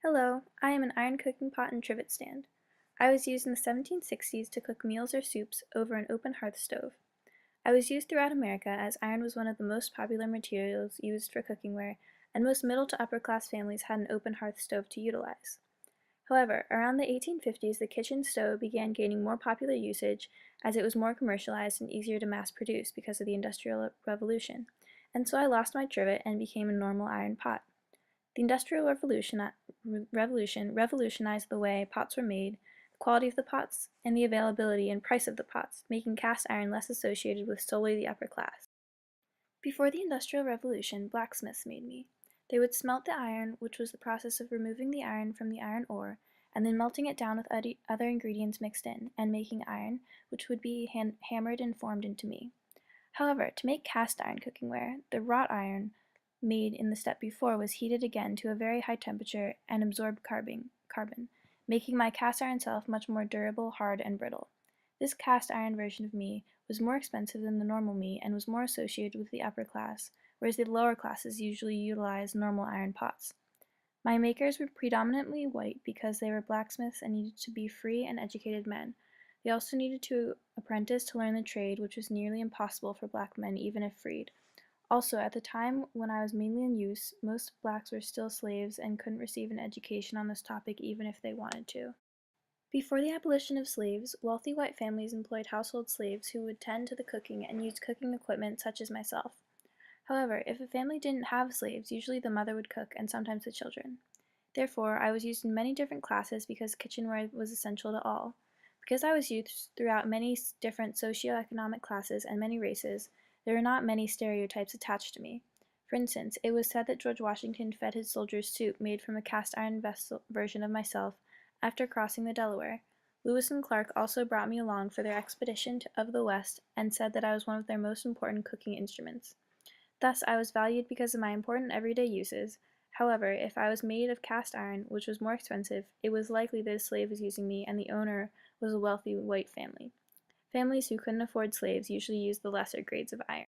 Hello, I am an iron cooking pot and trivet stand. I was used in the 1760s to cook meals or soups over an open hearth stove. I was used throughout America as iron was one of the most popular materials used for cookingware, and most middle to upper class families had an open hearth stove to utilize. However, around the 1850s, the kitchen stove began gaining more popular usage as it was more commercialized and easier to mass produce because of the Industrial Revolution, and so I lost my trivet and became a normal iron pot. The Industrial Revolution revolutionized the way pots were made, the quality of the pots, and the availability and price of the pots, making cast iron less associated with solely the upper class. Before the Industrial Revolution, blacksmiths made me. They would smelt the iron, which was the process of removing the iron from the iron ore, and then melting it down with other ingredients mixed in, and making iron, which would be hammered and formed into me. However, to make cast iron cookingware, the wrought iron made in the step before was heated again to a very high temperature and absorbed carbon, making my cast iron self much more durable, hard, and brittle. This cast iron version of me was more expensive than the normal me and was more associated with the upper class, whereas the lower classes usually utilized normal iron pots. My makers were predominantly white because they were blacksmiths and needed to be free and educated men. They also needed to apprentice to learn the trade, which was nearly impossible for black men even if freed. Also, at the time when I was mainly in use, most blacks were still slaves and couldn't receive an education on this topic even if they wanted to. Before the abolition of slaves, wealthy white families employed household slaves who would tend to the cooking and use cooking equipment such as myself. However, if a family didn't have slaves, usually the mother would cook and sometimes the children. Therefore, I was used in many different classes because kitchenware was essential to all. Because I was used throughout many different socioeconomic classes and many races, there are not many stereotypes attached to me. For instance, it was said that George Washington fed his soldiers soup made from a cast iron version of myself after crossing the Delaware. Lewis and Clark also brought me along for their expedition of the West and said that I was one of their most important cooking instruments. Thus, I was valued because of my important everyday uses. However, if I was made of cast iron, which was more expensive, it was likely that a slave was using me and the owner was a wealthy white family. Families who couldn't afford slaves usually used the lesser grades of iron.